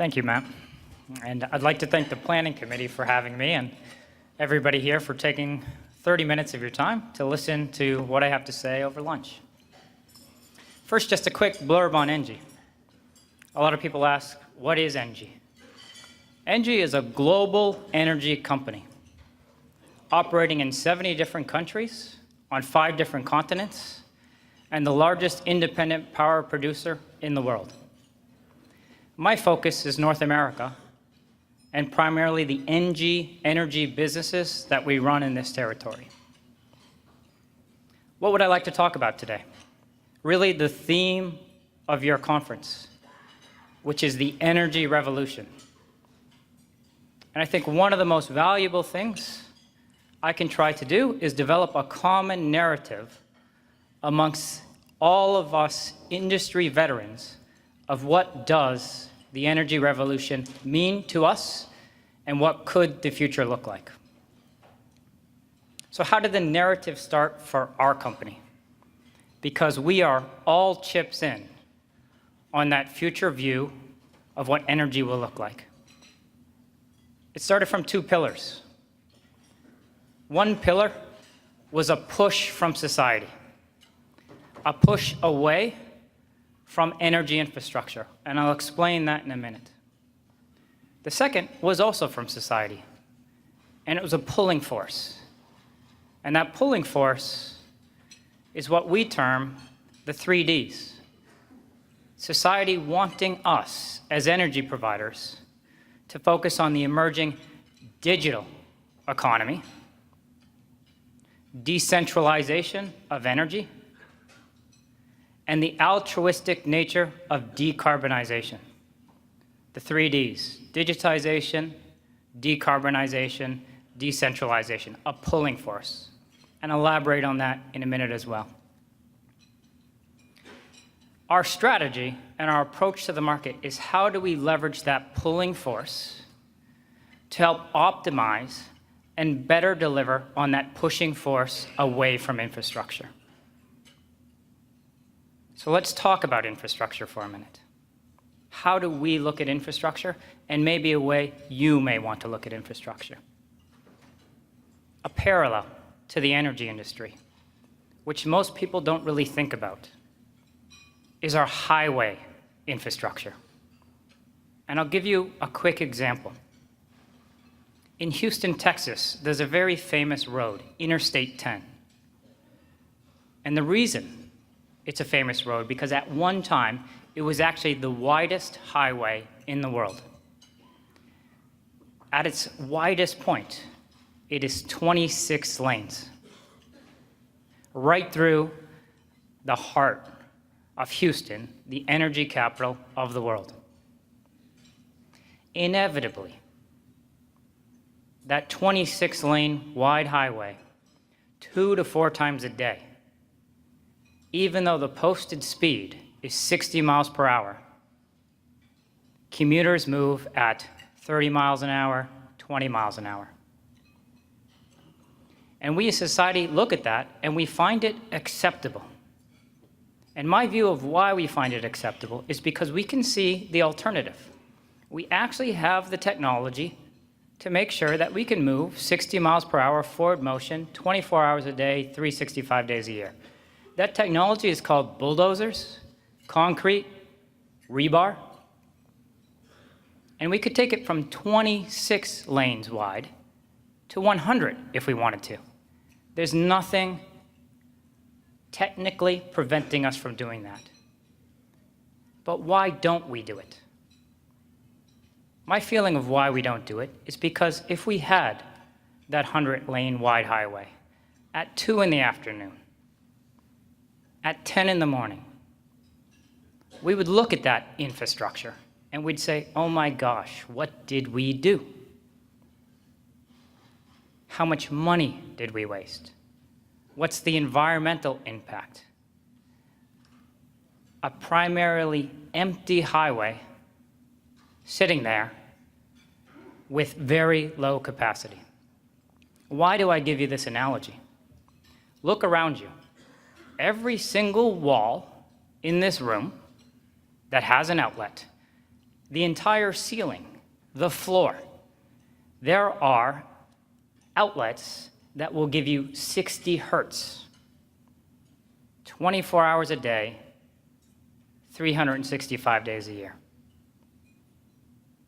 Thank you, Matt. And I'd like to thank the Planning Committee for having me and everybody here for taking 30 minutes of your time to listen to what I have to say over lunch. First, just a quick blurb on ENGIE. A lot of people ask, what is ENGIE? ENGIE is a global energy company operating in 70 different countries on 5 different continents and the largest independent power producer in the world. My focus is North America and primarily the ENGIE energy businesses that we run in this territory. What would I like to talk about today? Really the theme of your conference, which is the energy revolution. And I think one of the most valuable things I can try to do is develop a common narrative amongst all of us industry veterans of what does the energy revolution mean to us and what could the future look like. So how did the narrative start for our company? Because we are all chips in on that future view of what energy will look like. It started from 2 pillars. One pillar was a push from society, a push away from energy infrastructure, and I'll explain that in a minute. The second was also from society, and it was a pulling force. And that pulling force is what we term the 3 Ds. Society wanting us as energy providers to focus on the emerging digital economy, decentralization of energy, and the altruistic nature of decarbonization. The 3 Ds, digitization, decarbonization, decentralization, a pulling force. And I'll elaborate on that in a minute as well. Our strategy and our approach to the market is how do we leverage that pulling force to help optimize and better deliver on that pushing force away from infrastructure. So let's talk about infrastructure for a minute. How do we look at infrastructure, and maybe a way you may want to look at infrastructure? A parallel to the energy industry, which most people don't really think about, is our highway infrastructure. And I'll give you a quick example. In Houston, Texas, there's a very famous road, Interstate 10. And the reason it's a famous road, because at one time, it was actually the widest highway in the world. At its widest point, it is 26 lanes, right through the heart of Houston, the energy capital of the world. Inevitably, that 26-lane wide highway, 2 to 4 times a day, even though the posted speed is 60 miles per hour, commuters move at 30 miles an hour, 20 miles an hour. And we as society look at that and we find it acceptable. And my view of why we find it acceptable is because we can see the alternative. We actually have the technology to make sure that we can move 60 miles per hour forward motion 24 hours a day, 365 days a year. That technology is called bulldozers, concrete, rebar. And we could take it from 26 lanes wide to 100 if we wanted to. There's nothing technically preventing us from doing that. But why don't we do it? My feeling of why we don't do it is because if we had that 100-lane wide highway at 2 in the afternoon, at 10 in the morning, we would look at that infrastructure and we'd say, oh my gosh, what did we do? How much money did we waste? What's the environmental impact? A primarily empty highway sitting there with very low capacity. Why do I give you this analogy? Look around you. Every single wall in this room that has an outlet, the entire ceiling, the floor. There are outlets that will give you 60 hertz, 24 hours a day, 365 days a year.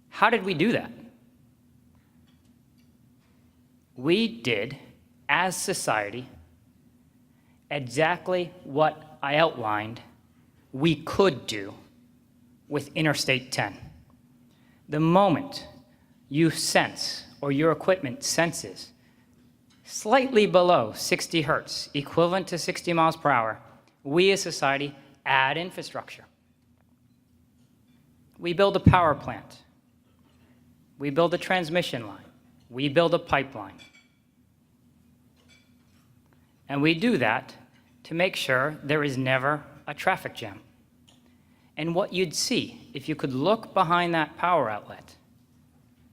How did we do that? We did, as society, exactly what I outlined we could do with Interstate 10. The moment you sense, or your equipment senses, slightly below 60 hertz, equivalent to 60 miles per hour, we as society add infrastructure. We build a power plant. We build a transmission line. We build a pipeline. And we do that to make sure there is never a traffic jam. And what you'd see, if you could look behind that power outlet,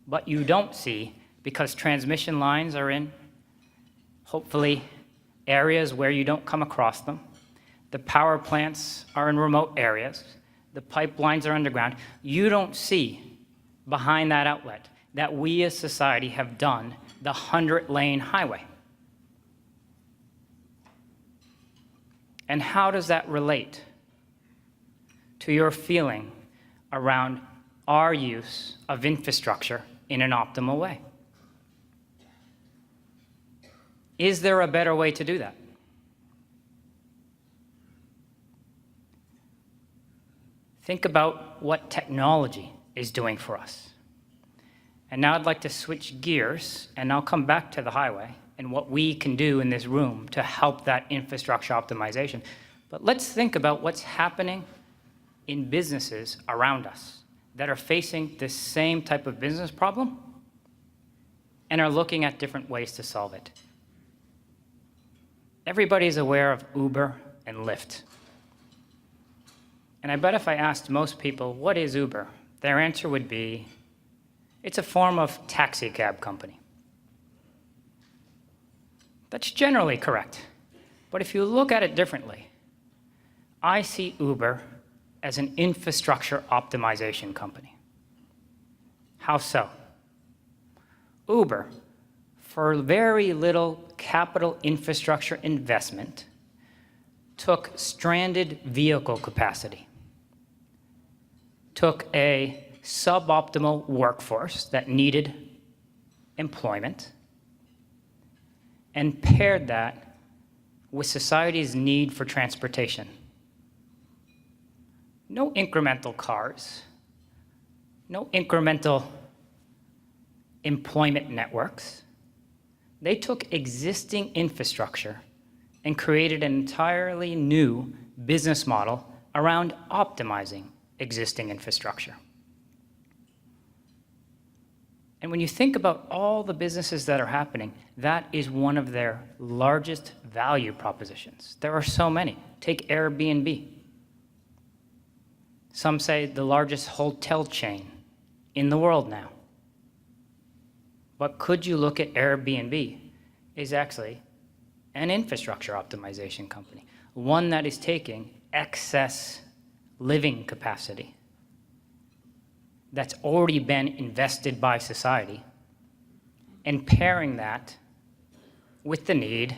but you don't see because transmission lines are in, hopefully, areas where you don't come across them. The power plants are in remote areas. The pipelines are underground. You don't see behind that outlet that we as society have done the 100-lane highway. And how does that relate to your feeling around our use of infrastructure in an optimal way? Is there a better way to do that? Think about what technology is doing for us. And now I'd like to switch gears, and I'll come back to the highway and what we can do in this room to help that infrastructure optimization. But let's think about what's happening in businesses around us that are facing this same type of business problem and are looking at different ways to solve it. Everybody's aware of Uber and Lyft. And I bet if I asked most people, what is Uber? Their answer would be, it's a form of taxi cab company. That's generally correct. But if you look at it differently, I see Uber as an infrastructure optimization company. How so? Uber, for very little capital infrastructure investment, took stranded vehicle capacity, took a suboptimal workforce that needed employment, and paired that with society's need for transportation. No incremental cars, no incremental employment networks. They took existing infrastructure and created an entirely new business model around optimizing existing infrastructure. And when you think about all the businesses that are happening, that is one of their largest value propositions. There are so many. Take Airbnb. Some say the largest hotel chain in the world now. But could you look at Airbnb is actually an infrastructure optimization company, one that is taking excess living capacity that's already been invested by society and pairing that with the need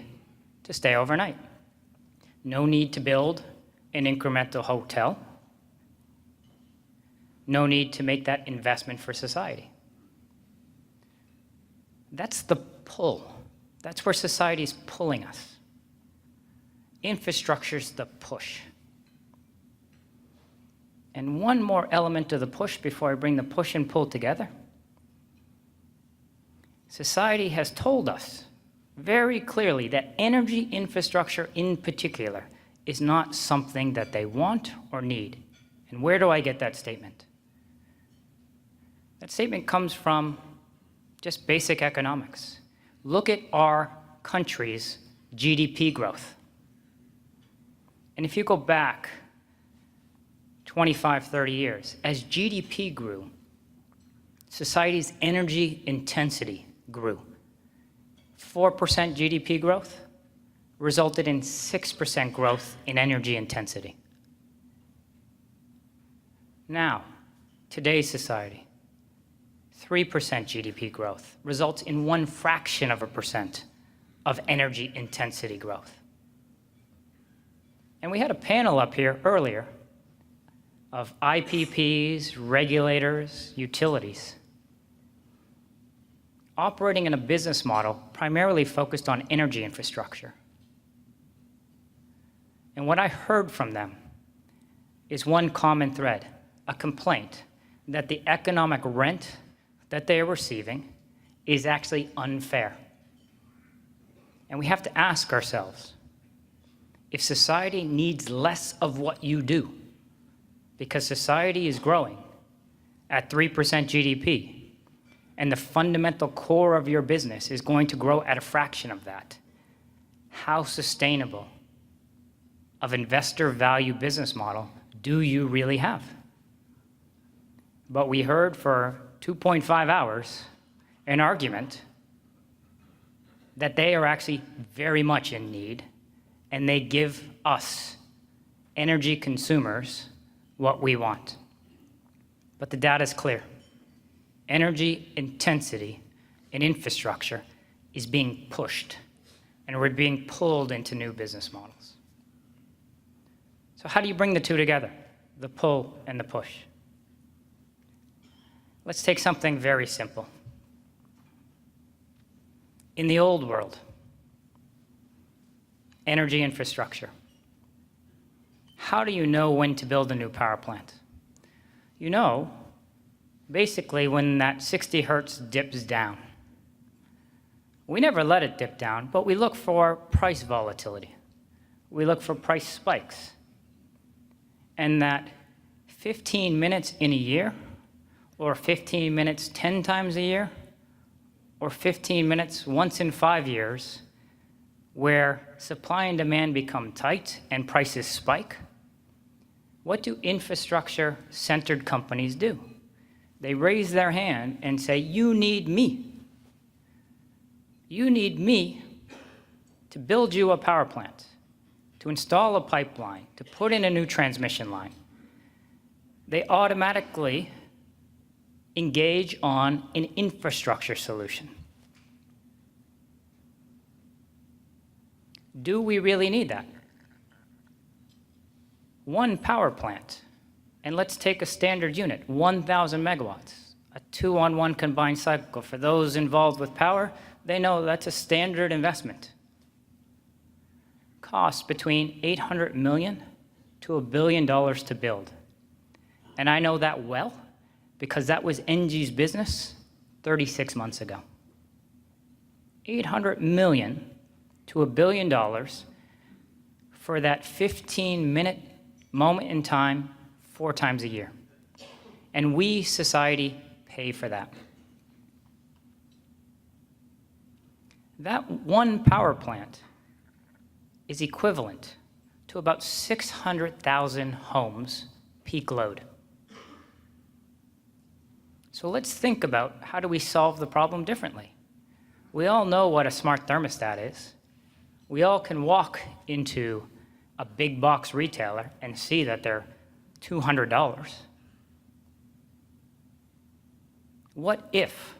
to stay overnight. No need to build an incremental hotel. No need to make that investment for society. That's the pull. That's where society's pulling us. Infrastructure's the push. And one more element of the push before I bring the push and pull together. Society has told us very clearly that energy infrastructure in particular is not something that they want or need. And where do I get that statement? That statement comes from just basic economics. Look at our country's GDP growth. And if you go back 25, 30 years, as GDP grew, society's energy intensity grew. 4% GDP growth resulted in 6% growth in energy intensity. Now, Today's society, 3% GDP growth results in 0.1% of energy intensity growth. And we had a panel up here earlier of IPPs, regulators, utilities, operating in a business model primarily focused on energy infrastructure. And what I heard from them is one common thread, a complaint that the economic rent that they are receiving is actually unfair. And we have to ask ourselves, if society needs less of what you do, because society is growing at 3% GDP, and the fundamental core of your business is going to grow at a fraction of that, how sustainable of investor value business model do you really have? But we heard for 2.5 hours an argument that they are actually very much in need, and they give us, energy consumers, what we want. But the data is clear. Energy intensity in infrastructure is being pushed, and we're being pulled into new business models. So how do you bring the two together, the pull and the push? Let's take something very simple. In the old world, energy infrastructure. How do you know when to build a new power plant? You know, basically when that 60 hertz dips down. We never let it dip down, but we look for price volatility. We look for price spikes. And that 15 minutes in a year, or 15 minutes 10 times a year, or 15 minutes once in 5 years, where supply and demand become tight and prices spike, what do infrastructure-centered companies do? They raise their hand and say, you need me. You need me to build you a power plant, to install a pipeline, to put in a new transmission line. They automatically engage on an infrastructure solution. Do we really need that? One power plant, and let's take a standard unit, 1,000 megawatts, a 2-on-1 combined cycle. For those involved with power, they know that's a standard investment. Costs between $800 million to $1 billion to build. And I know that well, because that was NG's business 36 months ago. $800 million to $1 billion for that 15-minute moment in time 4 times a year. And we, society, pay for that. That one power plant is equivalent to about 600,000 homes peak load. So let's think about how do we solve the problem differently. We all know what a smart thermostat is. We all can walk into a big box retailer and see that they're $200. What if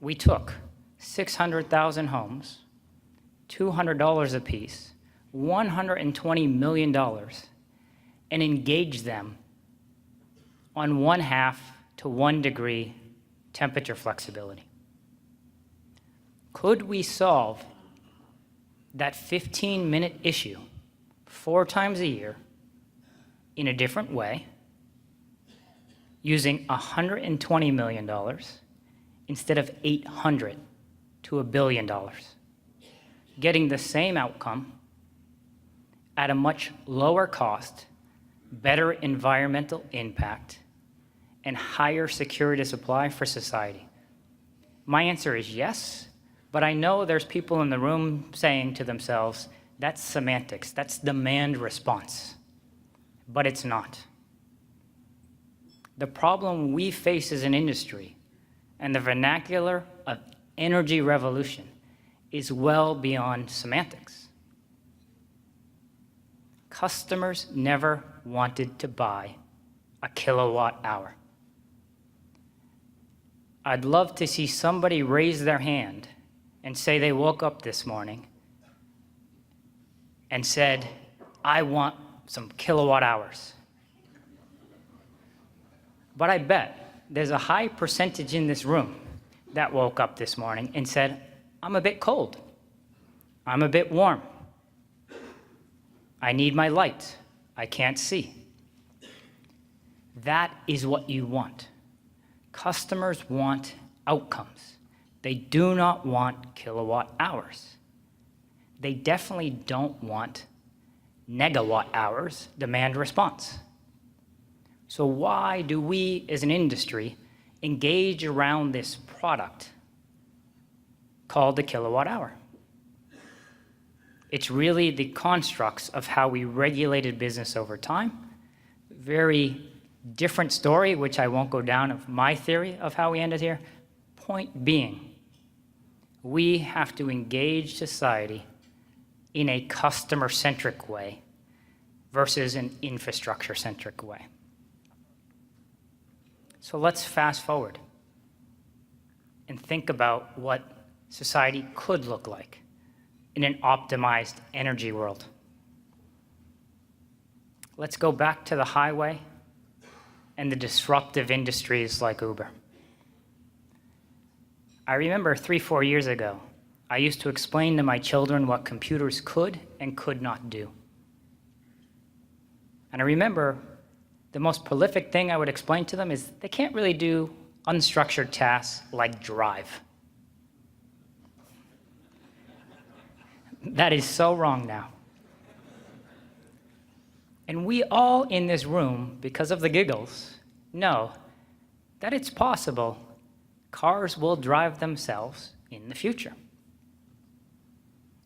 we took 600,000 homes, $200 a piece, $120 million, and engaged them on 1/2 to 1 degree temperature flexibility? Could we solve that 15-minute issue 4 times a year in a different way, using $120 million instead of $800 to $1 billion, getting the same outcome at a much lower cost, better environmental impact, and higher security of supply for society? My answer is yes, but I know there's people in the room saying to themselves, that's semantics, that's demand response. But it's not. The problem we face as an industry and the vernacular of energy revolution is well beyond semantics. Customers never wanted to buy a kilowatt hour. I'd love to see somebody raise their hand and say they woke up this morning and said, I want some kilowatt hours. But I bet there's a high percentage in this room that woke up this morning and said, I'm a bit cold. I'm a bit warm. I need my light. I can't see. That is what you want. Customers want outcomes. They do not want kilowatt hours. They definitely don't want negawatt hours demand response. So why do we as an industry engage around this product called the kilowatt hour? It's really the constructs of how we regulated business over time. Very different story, which I won't go down of my theory of how we ended here. Point being, we have to engage society in a customer-centric way versus an infrastructure-centric way. So let's fast forward and think about what society could look like in an optimized energy world. Let's go back to the highway and the disruptive industries like Uber. I remember 3-4 years ago, I used to explain to my children what computers could and could not do. And I remember the most prolific thing I would explain to them is they can't really do unstructured tasks like drive. That is so wrong now. And we all in this room, because of the giggles, know that it's possible cars will drive themselves in the future.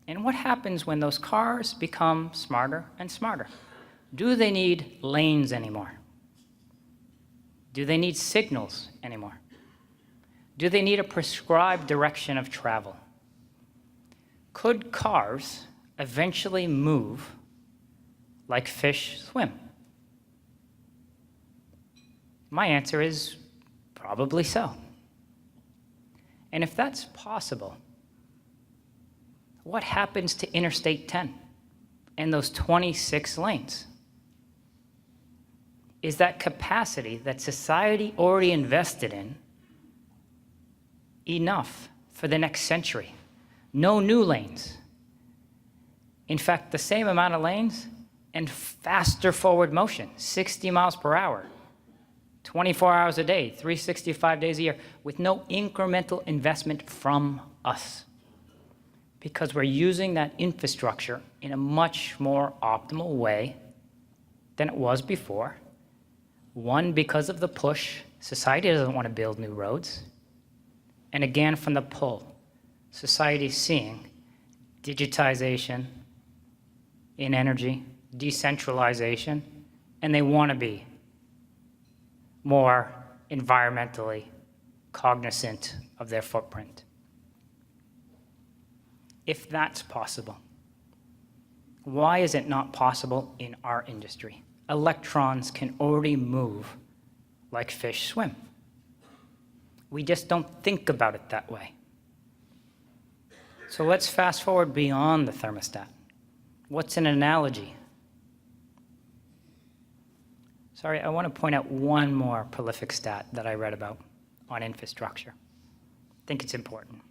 And what happens when those cars become smarter and smarter? Do they need lanes anymore? Do they need signals anymore? Do they need a prescribed direction of travel? Could cars eventually move like fish swim? My answer is probably so. And if that's possible, what happens to Interstate 10 and those 26 lanes? Is that capacity that society already invested in enough for the next century? No new lanes. In fact, the same amount of lanes and faster forward motion, 60 miles per hour, 24 hours a day, 365 days a year, with no incremental investment from us. Because we're using that infrastructure in a much more optimal way than it was before. One, because of the push, society doesn't want to build new roads. And again, from the pull, society is seeing digitization in energy, decentralization, and they want to be more environmentally cognizant of their footprint. If that's possible, why is it not possible in our industry? Electrons can already move like fish swim. We just don't think about it that way. So let's fast forward beyond the thermostat. What's an analogy? Sorry, I want to point out one more prolific stat that I read about on infrastructure. I think it's important.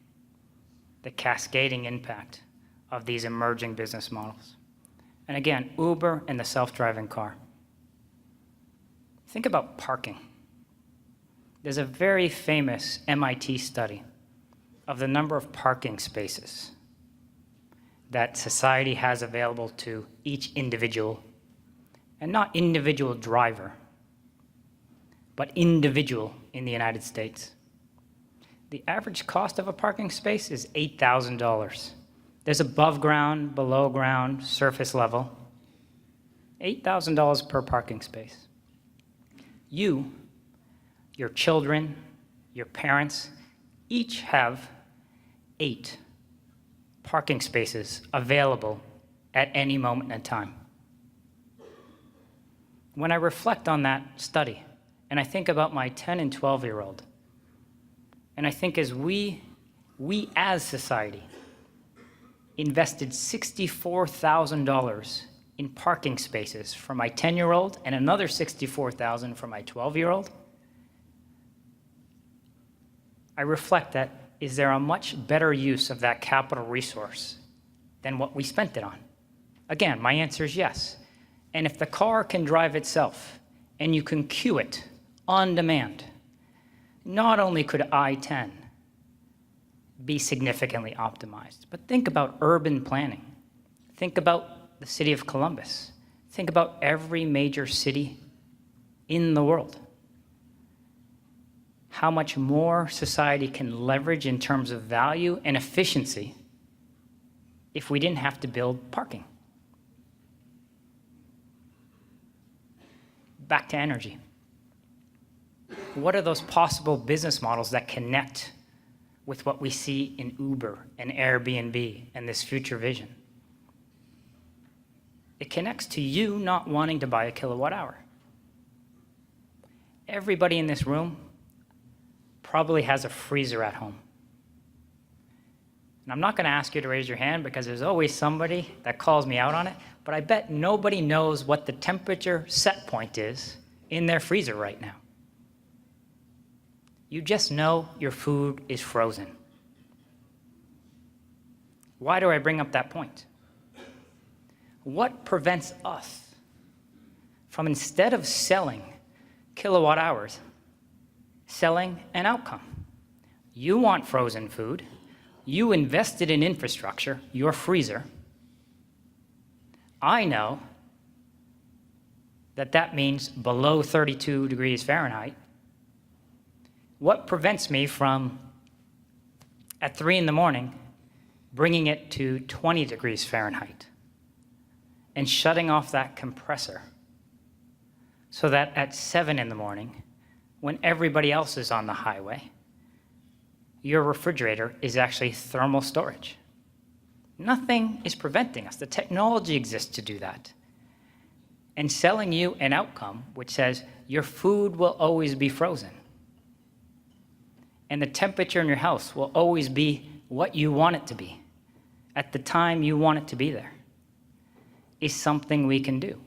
The cascading impact of these emerging business models. And again, Uber and the self-driving car. Think about parking. There's a very famous MIT study of the number of parking spaces that society has available to each individual, and not individual driver, but individual in the United States. The average cost of a parking space is $8,000. There's above ground, below ground, surface level. $8,000 per parking space. You, your children, your parents, each have 8 parking spaces available at any moment in time. when I reflect on that study, and I think about my 10 and 12-year-old, and I think as we as society invested $64,000 in parking spaces for my 10-year-old and another $64,000 for my 12-year-old, I reflect that, is there a much better use of that capital resource than what we spent it on? Again, my answer is yes. And if the car can drive itself and you can queue it on demand, not only could I-10 be significantly optimized, but think about urban planning. Think about the city of Columbus. Think about every major city in the world. How much more society can leverage in terms of value and efficiency if we didn't have to build parking. Back to energy. What are those possible business models that connect with what we see in Uber and Airbnb and this future vision? It connects to you not wanting to buy a kilowatt hour. Everybody in this room probably has a freezer at home. And I'm not going to ask you to raise your hand because there's always somebody that calls me out on it, but I bet nobody knows what the temperature set point is in their freezer right now. You just know your food is frozen. Why do I bring up that point? What prevents us from, instead of selling kilowatt hours, selling an outcome? You want frozen food. You invested in infrastructure, your freezer. I know that that means below 32 degrees Fahrenheit. What prevents me from, at 3 in the morning, bringing it to 20 degrees Fahrenheit and shutting off that compressor so that at 7 in the morning, when everybody else is on the highway, your refrigerator is actually thermal storage? Nothing is preventing us. The technology exists to do that. And selling you an outcome which says your food will always be frozen and the temperature in your house will always be what you want it to be at the time you want it to be there is something we can do.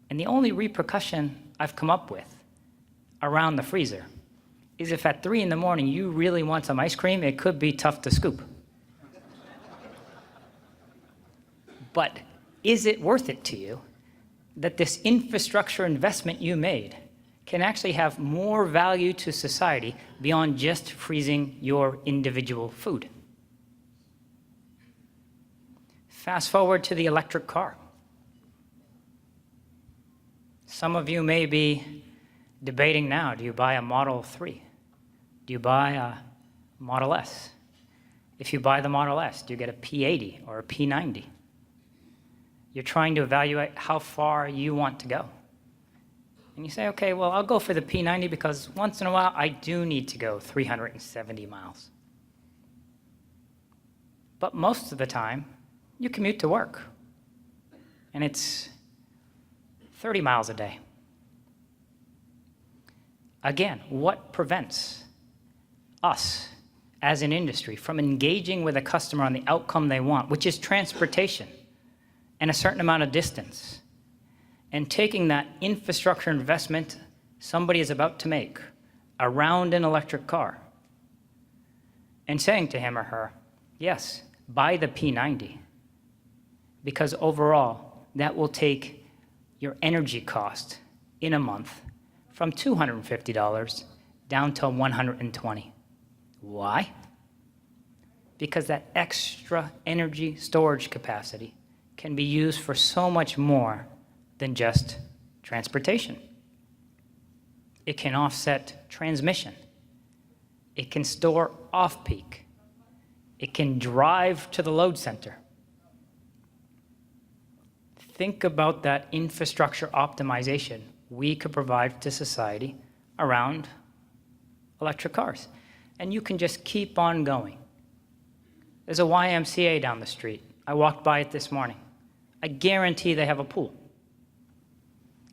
And the only repercussion I've come up with around the freezer is if at 3 in the morning you really want some ice cream, it could be tough to scoop. But is it worth it to you that this infrastructure investment you made can actually have more value to society beyond just freezing your individual food? Fast forward to the electric car. Some of you may be debating now, do you buy a Model 3? Do you buy a Model S? If you buy the Model S, do you get a P80 or a P90? You're trying to evaluate how far you want to go. And you say, okay, well, I'll go for the P90 because once in a while I do need to go 370 miles. But most of the time, you commute to work, and it's 30 miles a day. Again, what prevents us as an industry from engaging with a customer on the outcome they want, which is transportation and a certain amount of distance, and taking that infrastructure investment somebody is about to make around an electric car and saying to him or her, yes, buy the P90, because overall that will take your energy cost in a month from $250 down to $120. Why? Because that extra energy storage capacity can be used for so much more than just transportation. It can offset transmission. It can store off-peak. It can drive to the load center. Think about that infrastructure optimization we could provide to society around electric cars. And you can just keep on going. There's a YMCA down the street. I walked by it this morning. I guarantee they have a pool.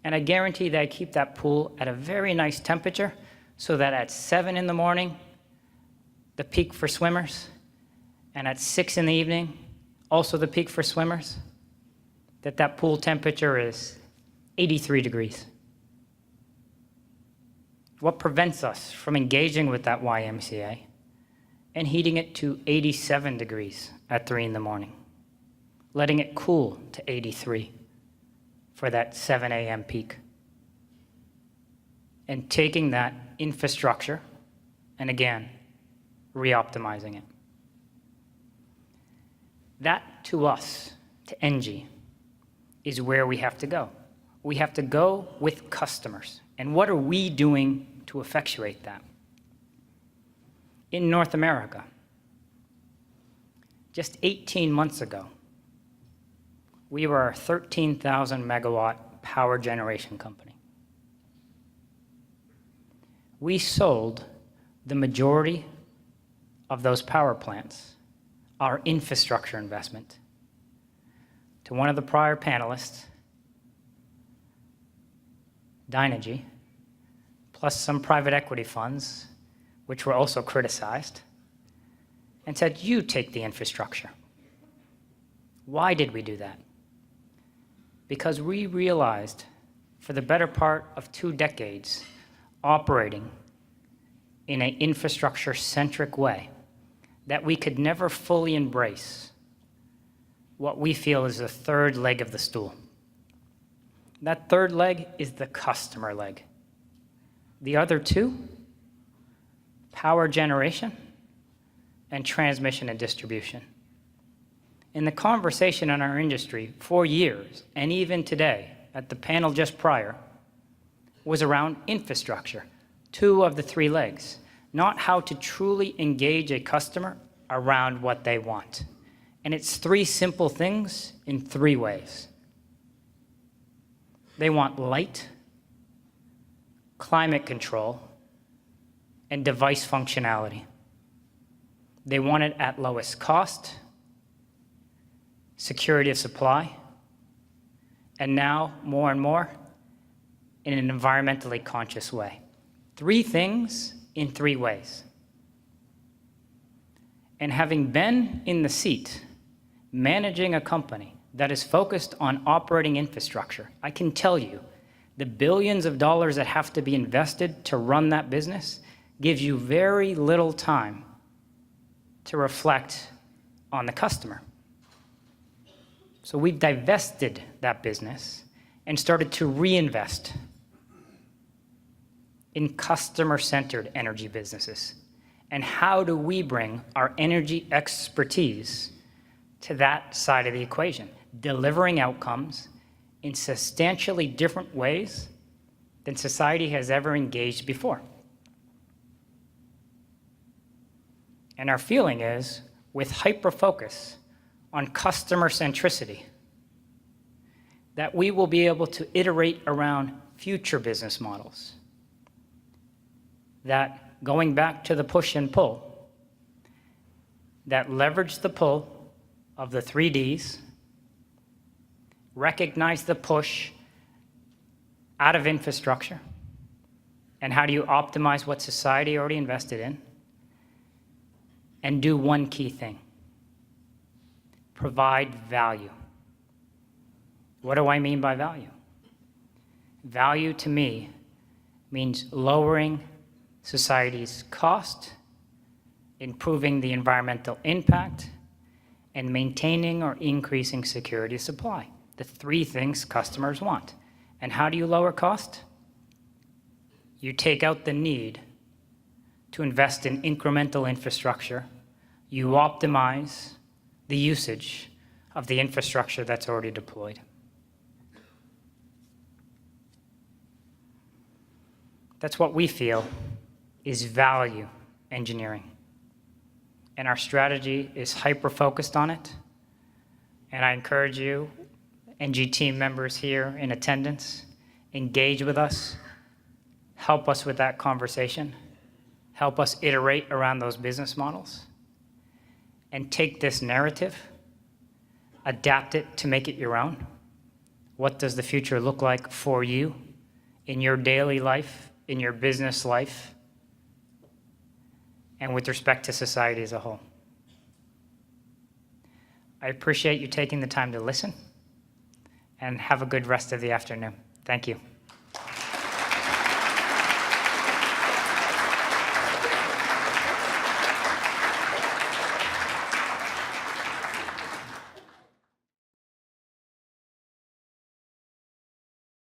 And I guarantee that I keep that pool at a very nice temperature so that at 7 in the morning, the peak for swimmers, and at 6 in the evening, also the peak for swimmers, that pool temperature is 83 degrees. What prevents us from engaging with that YMCA and heating it to 87 degrees at 3 in the morning, letting it cool to 83 for that 7 a.m. peak, and taking that infrastructure and again, re-optimizing it. That to us, to ENGIE, is where we have to go. We have to go with customers. And what are we doing to effectuate that? In North America, just 18 months ago, we were a 13,000 megawatt power generation company. We sold the majority of those power plants, our infrastructure investment, to one of the prior panelists, Dynegy, plus some private equity funds, which were also criticized, and said, you take the infrastructure. Why did we do that? Because we realized for the better part of 2 decades operating in an infrastructure-centric way that we could never fully embrace what we feel is the third leg of the stool. That third leg is the customer leg. The other 2, power generation and transmission and distribution. In the conversation in our industry for years, and even today, at the panel just prior, was around infrastructure, 2 of the 3 legs, not how to truly engage a customer around what they want. And it's 3 simple things in 3 ways. They want light, climate control, and device functionality. They want it at lowest cost, security of supply, and now, more and more, in an environmentally conscious way. 3 things in 3 ways. And having been in the seat, managing a company that is focused on operating infrastructure, I can tell you, the billions of dollars that have to be invested to run that business gives you very little time to reflect on the customer. So we've divested that business and started to reinvest in customer-centered energy businesses. And how do we bring our energy expertise to that side of the equation, delivering outcomes in substantially different ways than society has ever engaged before? And our feeling is, with hyper-focus on customer centricity, that we will be able to iterate around future business models. That, going back to the push and pull, that leverage the pull of the 3 Ds, recognize the push out of infrastructure, and how do you optimize what society already invested in, and do one key thing: provide value. What do I mean by value? Value to me means lowering society's cost, improving the environmental impact, and maintaining or increasing security of supply. The 3 things customers want. And how do you lower cost? You take out the need to invest in incremental infrastructure. You optimize the usage of the infrastructure that's already deployed. That's what we feel is value engineering. And our strategy is hyper-focused on it. And I encourage you, ENGIE team members here in attendance, engage with us, help us with that conversation, help us iterate around those business models, and take this narrative, adapt it to make it your own, What does the future look like for you in your daily life, in your business life, and with respect to society as a whole? I appreciate you taking the time to listen, and have a good rest of the afternoon. Thank you.